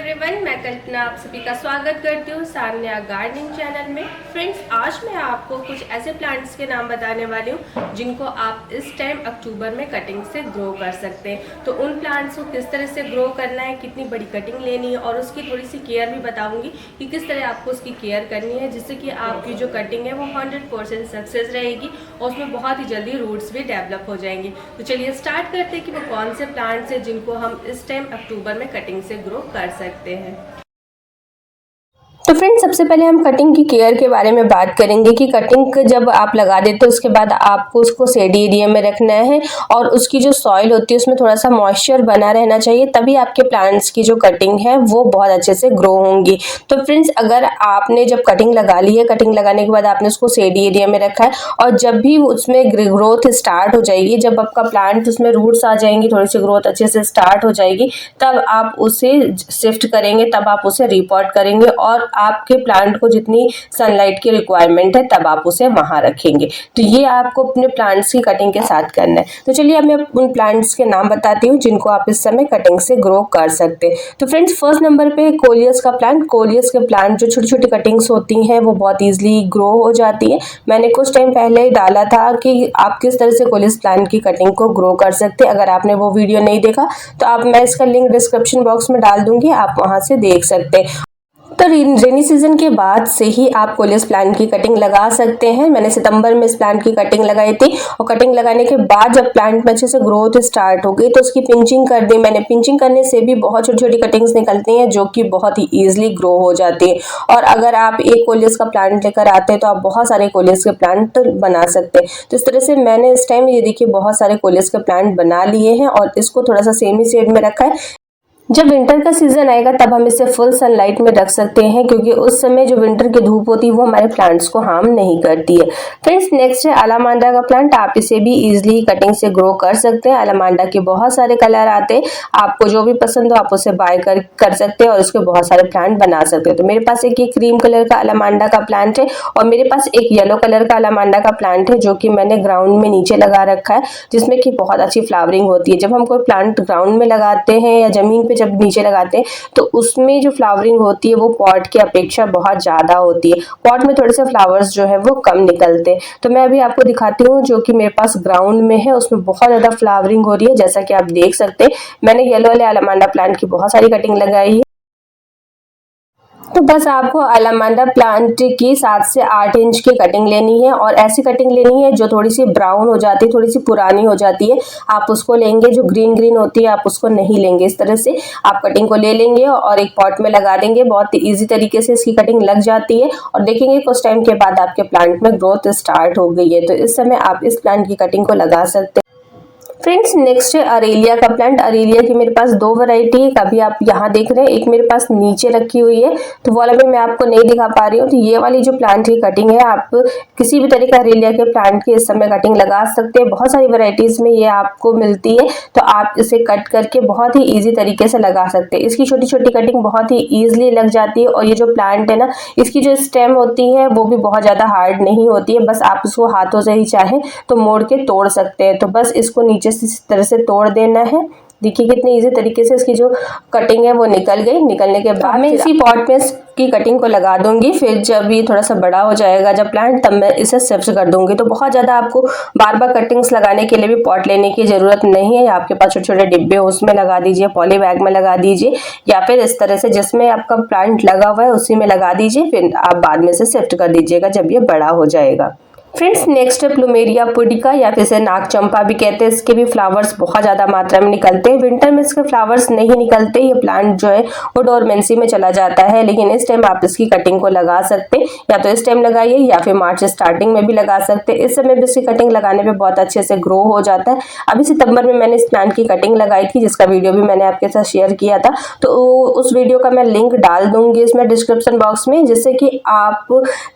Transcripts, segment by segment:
Everyone, मैं कल्पना आप सभी का स्वागत करती हूँ सान्या गार्डनिंग चैनल में। फ्रेंड्स, आज मैं आपको कुछ ऐसे प्लांट्स के नाम बताने वाली हूँ जिनको आप इस टाइम अक्टूबर में कटिंग से ग्रो कर सकते हैं। तो उन प्लांट्स को किस तरह से ग्रो करना है, कितनी बड़ी कटिंग लेनी है और उसकी थोड़ी सी केयर भी बताऊंगी कि किस तरह आपको उसकी केयर करनी है जिससे कि आपकी जो कटिंग है वो 100% सक्सेस रहेगी और उसमें बहुत ही जल्दी रूट्स भी डेवलप हो जाएंगे। तो चलिए स्टार्ट करते हैं कि वो कौन से प्लांट्स हैं जिनको हम इस टाइम अक्टूबर में कटिंग से ग्रो कर सकते हैं। तो फ्रेंड्स, सबसे पहले हम कटिंग की केयर के बारे में बात करेंगे कि कटिंग जब आप लगा देते हो उसके बाद आपको उसको शेडी एरिया में रखना है और उसकी जो सॉइल होती है उसमें थोड़ा सा मॉइस्चर बना रहना चाहिए, तभी आपके प्लांट्स की जो कटिंग है वो बहुत अच्छे से ग्रो होंगी। तो फ्रेंड्स, अगर आपने जब कटिंग लगा ली है, कटिंग लगाने के बाद आपने उसको शेडी एरिया में रखा है और जब भी उसमें ग्रोथ स्टार्ट हो जाएगी, जब आपका प्लांट उसमें रूट्स आ जाएंगी, थोड़ी सी ग्रोथ अच्छे से स्टार्ट हो जाएगी, तब आप उसे शिफ्ट करेंगे, तब आप उसे रिपोर्ट करेंगे और आपके प्लांट को जितनी सनलाइट की रिक्वायरमेंट है तब आप उसे वहां रखेंगे। तो ये आपको अपने प्लांट्स की कटिंग के साथ करना है। तो चलिए अब मैं उन प्लांट्स के नाम बताती हूँ जिनको आप इस समय कटिंग से ग्रो कर सकते हैं। तो फ्रेंड्स, फर्स्ट नंबर पे कोलियस का प्लांट। कोलियस के प्लांट जो छोटी छोटी कटिंग्स होती हैं वो बहुत ईजिली ग्रो हो जाती है। मैंने कुछ टाइम पहले डाला था कि आप किस तरह से कोलियस प्लांट की कटिंग को ग्रो कर सकते हैं। अगर आपने वो वीडियो नहीं देखा तो मैं इसका लिंक डिस्क्रिप्शन बॉक्स में डाल दूंगी, आप वहां से देख सकते हैं। तो रेनी सीजन के बाद से ही आप कोलियस प्लांट की कटिंग लगा सकते हैं। मैंने सितंबर में इस प्लांट की कटिंग लगाई थी और कटिंग लगाने के बाद जब प्लांट में अच्छे से ग्रोथ स्टार्ट हो गई तो उसकी पिंचिंग कर दी मैंने। पिंचिंग करने से भी बहुत छोटी छोटी कटिंग्स निकलती हैं जो कि बहुत ही ईजिली ग्रो हो जाती है। और अगर आप एक कोलियस का प्लांट लेकर आते हैं तो आप बहुत सारे कोलियस के प्लांट बना सकते हैं। तो इस तरह से मैंने इस टाइम ये देखिए बहुत सारे कोलियस के प्लांट बना लिए हैं और इसको थोड़ा सा सेमी शेड में रखा है। जब विंटर का सीजन आएगा तब हम इसे फुल सनलाइट में रख सकते हैं क्योंकि उस समय जो विंटर की धूप होती है वो हमारे प्लांट्स को हार्म नहीं करती है। फ्रेंड्स, नेक्स्ट है अलामांडा का प्लांट। आप इसे भी इजीली कटिंग से ग्रो कर सकते हैं। अलामांडा के बहुत सारे कलर आते हैं, आपको जो भी पसंद हो आप उसे बाय कर सकते हैं और उसके बहुत सारे प्लांट बना सकते हैं। तो मेरे पास एक ये क्रीम कलर का अलामांडा का प्लांट है और मेरे पास एक येलो कलर का अलामांडा का प्लांट है जो कि मैंने ग्राउंड में नीचे लगा रखा है, जिसमें कि बहुत अच्छी फ्लावरिंग होती है। जब हम कोई प्लांट ग्राउंड में लगाते हैं या जमीन पे जब नीचे लगाते हैं तो उसमें जो फ्लावरिंग होती है वो पॉट की अपेक्षा बहुत ज्यादा होती है। पॉट में थोड़े से फ्लावर्स जो है वो कम निकलते हैं। तो मैं अभी आपको दिखाती हूँ जो कि मेरे पास ग्राउंड में है, उसमें बहुत ज्यादा फ्लावरिंग हो रही है। जैसा कि आप देख सकते हैं मैंने येलो वाले अलामांडा प्लांट की बहुत सारी कटिंग लगाई है। तो बस आपको अलामांडा प्लांट की 7 से 8 इंच की कटिंग लेनी है और ऐसी कटिंग लेनी है जो थोड़ी सी ब्राउन हो जाती है, थोड़ी सी पुरानी हो जाती है, आप उसको लेंगे। जो ग्रीन ग्रीन होती है आप उसको नहीं लेंगे। इस तरह से आप कटिंग को ले लेंगे और एक पॉट में लगा देंगे। बहुत ईजी तरीके से इसकी कटिंग लग जाती है और देखेंगे कुछ टाइम के बाद आपके प्लांट में ग्रोथ स्टार्ट हो गई है। तो इस समय आप इस प्लांट की कटिंग को लगा सकते हैं। फ्रेंड्स, नेक्स्ट है अरेलिया का प्लांट। अरेलिया की मेरे पास 2 वैरायटी है। कभी आप यहाँ देख रहे हैं, एक मेरे पास नीचे रखी हुई है तो वो वाला भी मैं आपको नहीं दिखा पा रही हूँ। तो ये वाली जो प्लांट की कटिंग है आप किसी भी तरह का अरेलिया के प्लांट की इस समय कटिंग लगा सकते हैं। बहुत सारी वैरायटीज में ये आपको मिलती है तो आप इसे कट करके बहुत ही ईजी तरीके से लगा सकते हैं। इसकी छोटी छोटी कटिंग बहुत ही ईजिली लग जाती है और ये जो प्लांट है ना, इसकी जो स्टेम होती है वो भी बहुत ज्यादा हार्ड नहीं होती है। बस आप इसको हाथों से ही चाहे तो मोड़ के तोड़ सकते हैं। तो बस इसको नीचे इस तरह से तोड़ देना है। देखिए कितनी इजी तरीके से इसकी जो कटिंग है वो निकल गई। निकलने के बाद मैं इसी पॉट में इसकी कटिंग को लगा दूंगी। फिर जब ये थोड़ा सा बड़ा हो जाएगा जब प्लांट, तब मैं इसे शिफ्ट कर दूंगी। तो बहुत ज़्यादा आपको बार बार कटिंग्स लगाने के लिए भी पॉट लेने की ज़रूरत नहीं है। आपके पास छोटे छोटे डिब्बे हो उसमें लगा दीजिए, पॉली बैग में लगा दीजिए या फिर इस तरह से जिसमें आपका प्लांट लगा हुआ है उसी में लगा दीजिए। फिर आप बाद में से शिफ्ट कर दीजिएगा जब ये बड़ा हो जाएगा। फ्रेंड्स, नेक्स्ट है प्लूमेरिया पुडिका या फिर इसे नाग चंपा भी कहते हैं। इसके भी फ्लावर्स बहुत ज्यादा मात्रा में निकलते हैं। विंटर में इसके फ्लावर्स नहीं निकलते, ये प्लांट जो है वो डोरमेंसी में चला जाता है। लेकिन इस टाइम आप इसकी कटिंग को लगा सकते हैं, या तो इस टाइम लगाइए या फिर मार्च स्टार्टिंग में भी लगा सकते हैं। इस समय भी इसकी कटिंग लगाने पे बहुत अच्छे से ग्रो हो जाता है। अभी सितंबर में मैंने इस प्लांट की कटिंग लगाई थी जिसका वीडियो भी मैंने आपके साथ शेयर किया था, तो उस वीडियो का मैं लिंक डाल दूंगी इसमें डिस्क्रिप्शन बॉक्स में, जिससे कि आप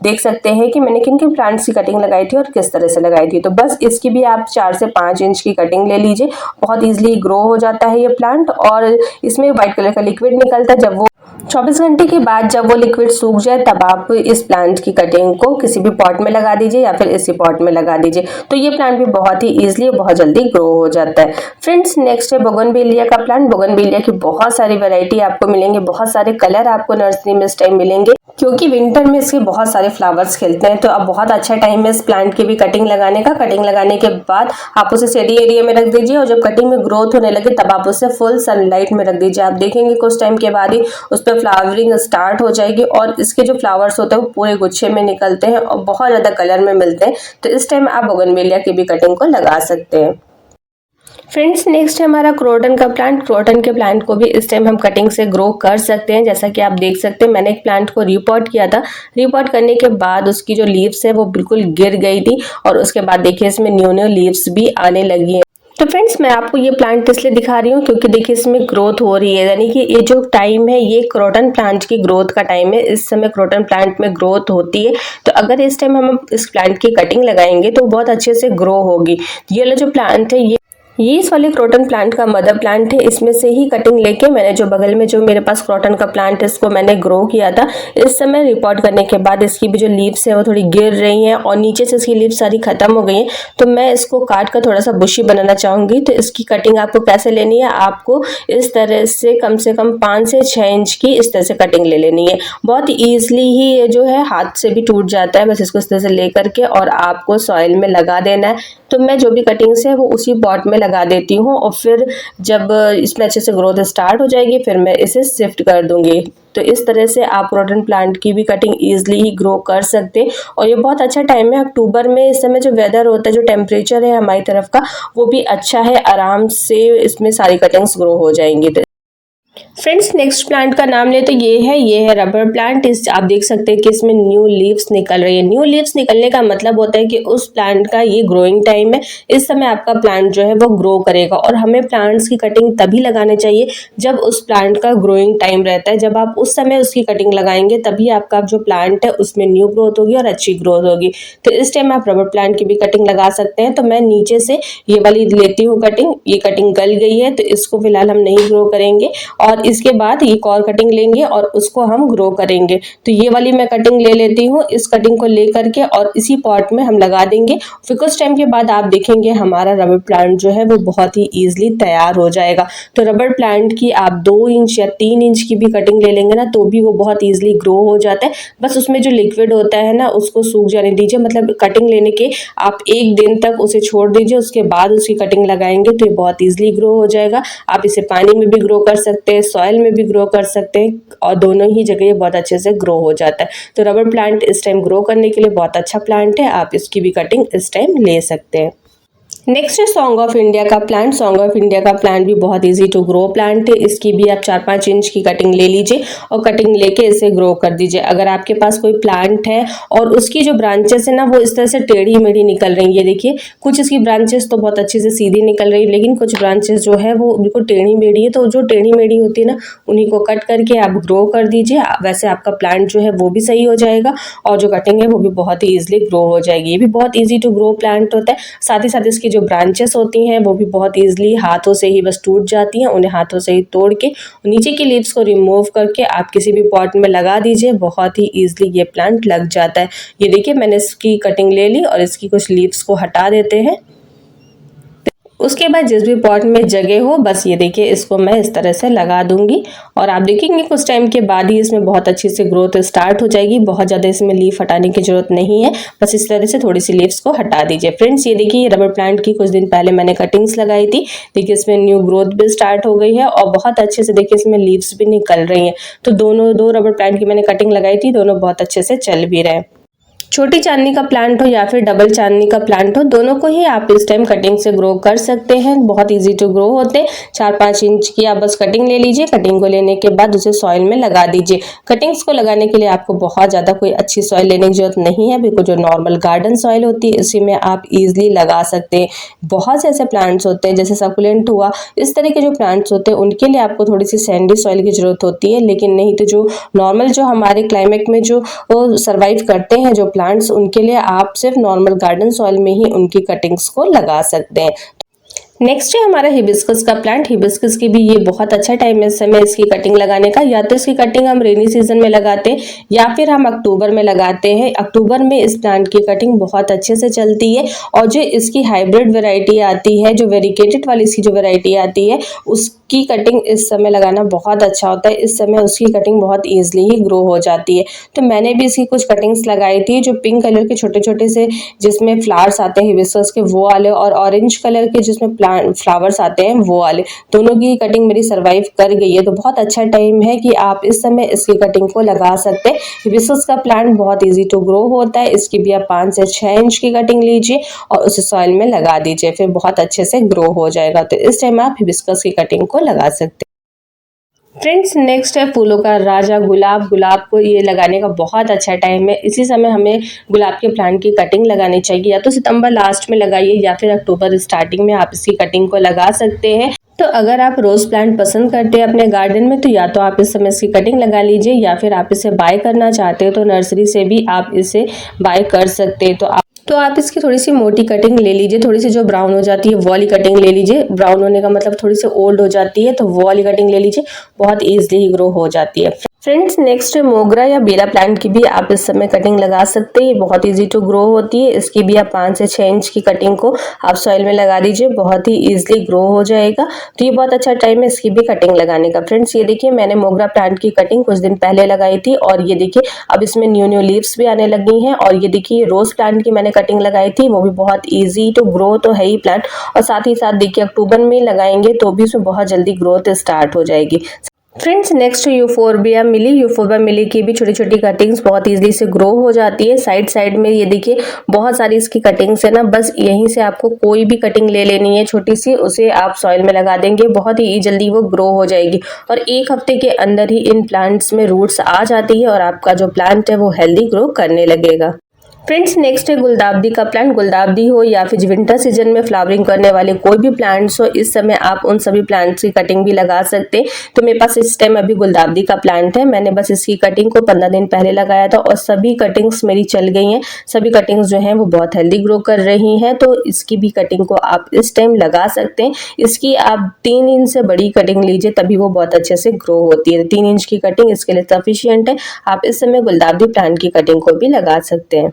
देख सकते हैं कि मैंने किन किन प्लांट्स की कटिंग लगाई थी और किस तरह से लगाई थी। तो बस इसकी भी आप 4 से 5 इंच की कटिंग ले लीजिए। बहुत ईजिली ग्रो हो जाता है ये प्लांट और इसमें व्हाइट कलर का लिक्विड निकलता है। जब वो 24 घंटे के बाद जब वो लिक्विड सूख जाए तब आप इस प्लांट की कटिंग को किसी भी पॉट में लगा दीजिए या फिर इसी पॉट में लगा दीजिए। तो ये प्लांट भी बहुत ही ईजिली और बहुत जल्दी ग्रो हो जाता है। फ्रेंड्स, नेक्स्ट है बोगनविलिया का प्लांट। बोगनविलिया की बहुत सारी वैरायटी आपको मिलेंगे, बहुत सारे कलर आपको नर्सरी में इस टाइम मिलेंगे क्योंकि विंटर में इसके बहुत सारे फ्लावर्स खिलते हैं। तो अब बहुत अच्छा टाइम है इस प्लांट की भी कटिंग लगाने का। कटिंग लगाने के बाद आप उसे शेडी एरिया में रख दीजिए और जब कटिंग में ग्रोथ होने लगे तब आप उसे फुल सनलाइट में रख दीजिए। आप देखेंगे कुछ टाइम के बाद ही उस पर फ्लावरिंग स्टार्ट हो जाएगी और इसके जो फ्लावर्स होते हैं वो पूरे गुच्छे में निकलते हैं और बहुत ज़्यादा कलर में मिलते हैं। तो इस टाइम आप बोगनविलिया की भी कटिंग को लगा सकते हैं। फ्रेंड्स, नेक्स्ट है हमारा क्रोटन का प्लांट। क्रोटन के प्लांट को भी इस टाइम हम कटिंग से ग्रो कर सकते हैं। जैसा कि आप देख सकते हैं, मैंने एक प्लांट को रीपॉट किया था। रीपॉट करने के बाद उसकी जो लीव्स है वो बिल्कुल गिर गई थी और उसके बाद देखिए इसमें न्यू न्यू लीव्स भी आने लगी हैं। तो फ्रेंड्स, मैं आपको ये प्लांट इसलिए दिखा रही हूँ क्योंकि देखिए इसमें ग्रोथ हो रही है, यानी कि ये जो टाइम है ये क्रोटन प्लांट की ग्रोथ का टाइम है। इस समय क्रोटन प्लांट में ग्रोथ होती है। तो अगर इस टाइम हम इस प्लांट की कटिंग लगाएंगे तो बहुत अच्छे से ग्रो होगी। ये वाला जो प्लांट है ये इस वाले क्रोटन प्लांट का मदर प्लांट है। इसमें से ही कटिंग लेके मैंने जो बगल में जो मेरे पास क्रोटन का प्लांट है इसको मैंने ग्रो किया था। इस समय रिपोर्ट करने के बाद इसकी भी जो लीव्स है वो थोड़ी गिर रही हैं और नीचे से इसकी लीव्स सारी खत्म हो गई हैं। तो मैं इसको काट कर थोड़ा सा बुशी बनाना चाहूँगी। तो इसकी कटिंग आपको कैसे लेनी है, आपको इस तरह से कम 5 से 6 इंच की इस तरह से कटिंग ले लेनी है। बहुत ईजिली ही ये जो है हाथ से भी टूट जाता है। बस इसको इस तरह से ले करके और आपको सॉइल में लगा देना है। तो मैं जो भी कटिंग्स है वो उसी पॉट में लगा देती हूँ और फिर जब इसमें अच्छे से ग्रोथ स्टार्ट हो जाएगी फिर मैं इसे शिफ्ट कर दूंगी। तो इस तरह से आप क्रोटन प्लांट की भी कटिंग ईजिली ही ग्रो कर सकते हैं। और ये बहुत अच्छा टाइम है अक्टूबर में। इस समय जो वेदर होता है, जो टेम्परेचर है हमारी तरफ का वो भी अच्छा है, आराम से इसमें सारी कटिंग्स ग्रो हो जाएंगी। फ्रेंड्स, नेक्स्ट प्लांट का नाम ले तो ये है रबर प्लांट। इस आप देख सकते हैं कि इसमें न्यू लीव्स निकल रही है। न्यू लीव्स निकलने का मतलब होता है कि उस प्लांट का ये ग्रोइंग टाइम है। इस समय आपका प्लांट जो है वो ग्रो करेगा और हमें प्लांट्स की कटिंग तभी लगानी चाहिए जब उस प्लांट का ग्रोइंग टाइम रहता है। जब आप उस समय उसकी कटिंग लगाएंगे तभी आपका जो प्लांट है उसमें न्यू ग्रोथ होगी और अच्छी ग्रोथ होगी। तो इस टाइम आप रबर प्लांट की भी कटिंग लगा सकते हैं। तो मैं नीचे से ये वाली लेती हूँ कटिंग। ये कटिंग गल गई है तो इसको फिलहाल हम नहीं ग्रो करेंगे और इसके बाद एक और कटिंग लेंगे और उसको हम ग्रो करेंगे। तो ये वाली मैं कटिंग ले लेती हूँ। इस कटिंग को ले करके और इसी पॉट में हम लगा देंगे। फिर कुछ टाइम के बाद आप देखेंगे हमारा रबर प्लांट जो है वो बहुत ही ईजिली तैयार हो जाएगा। तो रबर प्लांट की आप 2 इंच या 3 इंच की भी कटिंग ले लेंगे ना तो भी वो बहुत ईजिली ग्रो हो जाता है। बस उसमें जो लिक्विड होता है ना उसको सूख जाने दीजिए। मतलब कटिंग लेने के आप 1 दिन तक उसे छोड़ दीजिए, उसके बाद उसकी कटिंग लगाएंगे तो ये बहुत ईजिली ग्रो हो जाएगा। आप इसे पानी में भी ग्रो कर सकते हैं, सॉइल में भी ग्रो कर सकते हैं और दोनों ही जगह ये बहुत अच्छे से ग्रो हो जाता है। तो रबर प्लांट इस टाइम ग्रो करने के लिए बहुत अच्छा प्लांट है। आप इसकी भी कटिंग इस टाइम ले सकते हैं। नेक्स्ट है सॉन्ग ऑफ इंडिया का प्लांट। सॉन्ग ऑफ इंडिया का प्लांट भी बहुत इजी टू ग्रो प्लांट है। इसकी भी आप 4-5 इंच की कटिंग ले लीजिए और कटिंग लेके इसे ग्रो कर दीजिए। अगर आपके पास कोई प्लांट है और उसकी जो ब्रांचेस है ना वो इस तरह से टेढ़ी मेढ़ी निकल रही है, देखिए कुछ इसकी ब्रांचेस तो बहुत अच्छे से सीधी निकल रही है लेकिन कुछ ब्रांचेस जो है वो बिल्कुल टेढ़ी मेढ़ी है। तो जो टेढ़ी मेढ़ी होती है ना उन्हीं को कट करके आप ग्रो कर दीजिए। वैसे आपका प्लांट जो है वो भी सही हो जाएगा और जो कटिंग है वो भी बहुत ही ईजिली ग्रो हो जाएगी। ये भी बहुत ईजी टू ग्रो प्लांट होता है। साथ ही साथ इसकी जो ब्रांचेस होती हैं वो भी बहुत इजीली हाथों से ही बस टूट जाती हैं। उन्हें हाथों से ही तोड़ के नीचे की लीव्स को रिमूव करके आप किसी भी पॉट में लगा दीजिए। बहुत ही इजीली ये प्लांट लग जाता है। ये देखिए मैंने इसकी कटिंग ले ली और इसकी कुछ लीव्स को हटा देते हैं। उसके बाद जिस भी पॉट में जगह हो बस ये देखिए इसको मैं इस तरह से लगा दूंगी और आप देखेंगे कुछ टाइम के बाद ही इसमें बहुत अच्छी से ग्रोथ स्टार्ट हो जाएगी। बहुत ज़्यादा इसमें लीफ हटाने की जरूरत नहीं है, बस इस तरह से थोड़ी सी लीव्स को हटा दीजिए। फ्रेंड्स, ये देखिए रबर प्लांट की कुछ दिन पहले मैंने कटिंग्स लगाई थी। देखिए इसमें न्यू ग्रोथ भी स्टार्ट हो गई है और बहुत अच्छे से देखिए इसमें लीव्स भी निकल रही हैं। तो दो रबर प्लांट की मैंने कटिंग लगाई थी, दोनों बहुत अच्छे से चल भी रहे। छोटी चांदनी का प्लांट हो या फिर डबल चांदनी का प्लांट हो, दोनों को ही आप इस टाइम कटिंग से ग्रो कर सकते हैं। बहुत इजी टू ग्रो होते हैं। 4-5 इंच की आप बस कटिंग ले लीजिए। कटिंग को लेने के बाद उसे सॉइल में लगा दीजिए। कटिंग्स को लगाने के लिए आपको बहुत ज़्यादा कोई अच्छी सॉइल लेने की जरूरत नहीं है। बिल्कुल जो नॉर्मल गार्डन सॉइल होती है उसी में आप ईजिली लगा सकते हैं। बहुत से ऐसे प्लांट्स होते हैं जैसे सकुलेंट हुआ, इस तरह के जो प्लांट्स होते हैं उनके लिए आपको थोड़ी सी सैंडी सॉइल की जरूरत होती है। लेकिन नहीं तो जो नॉर्मल जो हमारे क्लाइमेट में जो सर्वाइव करते हैं जो प्लांट्स उनके लिए आप सिर्फ नॉर्मल गार्डन सॉइल में ही उनकी कटिंग्स को लगा सकते हैं। नेक्स्ट है हमारा हिबिस्कस का प्लांट। हिबिस्कस की भी ये बहुत अच्छा टाइम है इस समय इसकी कटिंग लगाने का। या तो इसकी कटिंग हम रेनी सीजन में लगाते हैं या फिर हम अक्टूबर में लगाते हैं। अक्टूबर में इस प्लांट की कटिंग बहुत अच्छे से चलती है और जो इसकी हाइब्रिड वैरायटी आती है, जो वेरिकेटेड वाली इसकी जो वैरायटी आती है, उसकी कटिंग इस समय लगाना बहुत अच्छा होता है। इस समय उसकी कटिंग बहुत ईजिली ही ग्रो हो जाती है। तो मैंने भी इसकी कुछ कटिंग्स लगाई थी जो पिंक कलर के छोटे छोटे से जिसमें फ्लावर्स आते हैं हिबिस्कस के वो वाले, और ऑरेंज कलर के जिसमें फ्लावर्स आते हैं वो वाले, दोनों की कटिंग मेरी सरवाइव कर गई है। तो बहुत अच्छा टाइम है कि आप इस समय इसकी कटिंग को लगा सकते हैं। हिबिस्कस का प्लांट बहुत इजी टू ग्रो होता है। इसकी भी आप 5 से 6 इंच की कटिंग लीजिए और उसे सॉइल में लगा दीजिए, फिर बहुत अच्छे से ग्रो हो जाएगा। तो इस टाइम आप हिबिस्कस की कटिंग को लगा सकते हैं। फ्रेंड्स नेक्स्ट है फूलों का राजा गुलाब। गुलाब को ये लगाने का बहुत अच्छा टाइम है। इसी समय हमें गुलाब के प्लांट की कटिंग लगानी चाहिए। या तो सितंबर लास्ट में लगाइए या फिर अक्टूबर स्टार्टिंग में आप इसकी कटिंग को लगा सकते हैं। तो अगर आप रोज प्लांट पसंद करते हैं अपने गार्डन में तो या तो आप इस समय इसकी कटिंग लगा लीजिए या फिर आप इसे बाय करना चाहते हो तो नर्सरी से भी आप इसे बाय कर सकते हैं। तो आप इसकी थोड़ी सी मोटी कटिंग ले लीजिए, थोड़ी सी जो ब्राउन हो जाती है वो वाली कटिंग ले लीजिए। ब्राउन होने का मतलब थोड़ी सी ओल्ड हो जाती है तो वो वाली कटिंग ले लीजिए, बहुत ईजिली ही ग्रो हो जाती है। फ्रेंड्स नेक्स्ट मोगरा या बेला प्लांट की भी आप इस समय कटिंग लगा सकते हैं। ये बहुत इजी टू ग्रो होती है। इसकी भी आप 5 से 6 इंच की कटिंग को आप सॉइल में लगा दीजिए, बहुत ही इजीली ग्रो हो जाएगा। तो ये बहुत अच्छा टाइम है इसकी भी कटिंग लगाने का। फ्रेंड्स ये देखिए मैंने मोगरा प्लांट की कटिंग कुछ दिन पहले लगाई थी और ये देखिए अब इसमें न्यू लीव्स भी आने लगी हैं। और ये देखिए रोज प्लांट की मैंने कटिंग लगाई थी, वो भी बहुत ईजी टू ग्रो तो है ही प्लांट, और साथ ही साथ देखिए अक्टूबर में लगाएंगे तो भी उसमें बहुत जल्दी ग्रोथ स्टार्ट हो जाएगी। फ्रेंड्स नेक्स्ट यूफोरबिया मिली। यूफोरबिया मिली की भी छोटी छोटी कटिंग्स बहुत इजीली से ग्रो हो जाती है। साइड में ये देखिए बहुत सारी इसकी कटिंग्स है ना, बस यहीं से आपको कोई भी कटिंग ले लेनी है छोटी सी, उसे आप सॉइल में लगा देंगे, बहुत ही जल्दी वो ग्रो हो जाएगी और 1 हफ्ते के अंदर ही इन प्लांट्स में रूट्स आ जाती है और आपका जो प्लांट है वो हेल्दी ग्रो करने लगेगा। फ्रेंड्स नेक्स्ट है गुलदाबदी का प्लांट। गुलदाबदी हो या फिर विंटर सीजन में फ्लावरिंग करने वाले कोई भी प्लांट्स हो, इस समय आप उन सभी प्लांट्स की कटिंग भी लगा सकते हैं। तो मेरे पास इस टाइम अभी गुलदाबदी का प्लांट है। मैंने बस इसकी कटिंग को 15 दिन पहले लगाया था और सभी कटिंग्स मेरी चल गई हैं। सभी कटिंग्स जो हैं वो बहुत हेल्दी ग्रो कर रही हैं, तो इसकी भी कटिंग को आप इस टाइम लगा सकते हैं। इसकी आप 3 इंच से बड़ी कटिंग लीजिए तभी वो बहुत अच्छे से ग्रो होती है। 3 इंच की कटिंग इसके लिए सफिशियंट है। आप इस समय गुलदाबदी प्लांट की कटिंग को भी लगा सकते हैं।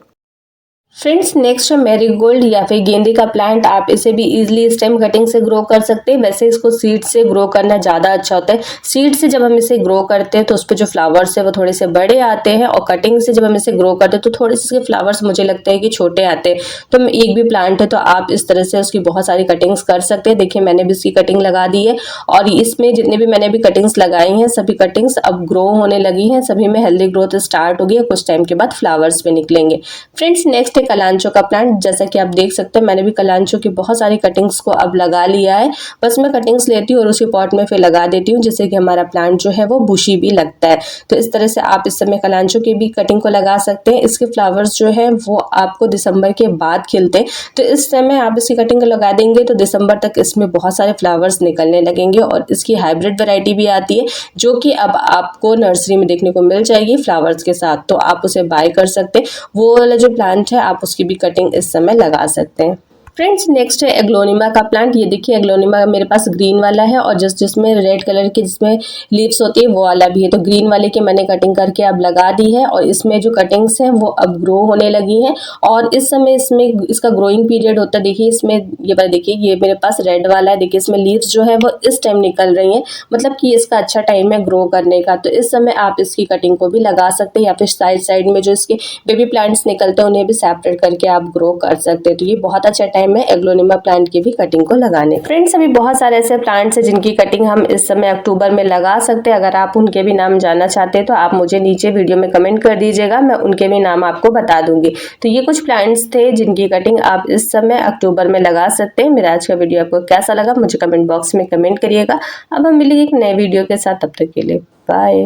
फ्रेंड्स नेक्स्ट है मैरीगोल्ड या फिर गेंदे का प्लांट। आप इसे भी इजीली स्टेम कटिंग से ग्रो कर सकते हैं। वैसे इसको सीड से ग्रो करना ज़्यादा अच्छा होता है। सीड से जब हम इसे ग्रो करते हैं तो उस पर जो फ्लावर्स है वो थोड़े से बड़े आते हैं और कटिंग से जब हम इसे ग्रो करते हैं तो थोड़े से इसके फ्लावर्स मुझे लगता है कि छोटे आते हैं। तो एक भी प्लांट है तो आप इस तरह से उसकी बहुत सारी कटिंग्स कर सकते हैं। देखिए मैंने भी इसकी कटिंग लगा दी है और इसमें जितने भी मैंने भी कटिंग्स लगाई हैं सभी कटिंग्स अब ग्रो होने लगी हैं, सभी में हेल्दी ग्रोथ स्टार्ट होगी और कुछ टाइम के बाद फ्लावर्स भी निकलेंगे। फ्रेंड्स नेक्स्ट कलांचो का प्लांट। जैसा कि आप देख सकते हैं मैंने भी कलांचो की बहुत सारी कटिंग्स को अब लगा लिया है। बस मैं कटिंग्स लेती हूँ और उसी पॉट में फिर लगा देती हूँ जिससे कि हमारा प्लांट जो है वो बुशी भी लगता है। तो इस तरह से आप इस समय कलांचो की भी कटिंग को लगा सकते हैं। इसके फ्लावर्स जो है वो आपको दिसंबर के बाद खिलते हैं, तो इस समय आप इसकी कटिंग को लगा देंगे तो दिसंबर तक इसमें बहुत सारे फ्लावर्स निकलने लगेंगे। और इसकी हाइब्रिड वैरायटी भी आती है जो कि अब आपको नर्सरी में देखने को मिल जाएगी फ्लावर्स के साथ, तो आप उसे बाय कर सकते हैं। वो वाला जो प्लांट है आप उसकी भी कटिंग इस समय लगा सकते हैं। फ्रेंड्स नेक्स्ट है एग्लोनिमा का प्लांट। ये देखिए एग्लोनिमा मेरे पास ग्रीन वाला है और जिसमें रेड कलर की जिसमें लीव्स होती है वो वाला भी है। तो ग्रीन वाले की मैंने कटिंग करके अब लगा दी है और इसमें जो कटिंग्स हैं वो अब ग्रो होने लगी हैं और इस समय इसमें इसका ग्रोइंग पीरियड होता है। देखिए इसमें ये बार देखिए ये मेरे पास रेड वाला है, देखिए इसमें लीव्स जो है वो इस टाइम निकल रही हैं, मतलब कि इसका अच्छा टाइम है ग्रो करने का। तो इस समय आप इसकी कटिंग को भी लगा सकते हैं या फिर साइड में जो इसके बेबी प्लांट्स निकलते हैं उन्हें भी सेपरेट करके आप ग्रो कर सकते हैं। तो ये बहुत अच्छा टाइम है एग्लोनिमा प्लांट की भी कटिंग को लगाने। फ्रेंड्स अभी बहुत सारे ऐसे प्लांट्स हैं जिनकी कटिंग हम इस समय अक्टूबर में लगा सकते हैं। अगर आप उनके भी नाम जानना चाहते हैं तो आप मुझे नीचे वीडियो में कमेंट कर दीजिएगा, मैं उनके भी नाम आपको बता दूंगी। तो ये कुछ प्लांट्स थे जिनकी कटिंग आप इस समय अक्टूबर में लगा सकते हैं। मेरा आज का वीडियो आपको कैसा लगा मुझे कमेंट बॉक्स में कमेंट करिएगा। अब हम मिलेंगे एक नए वीडियो के साथ, तब तक के लिए बाय।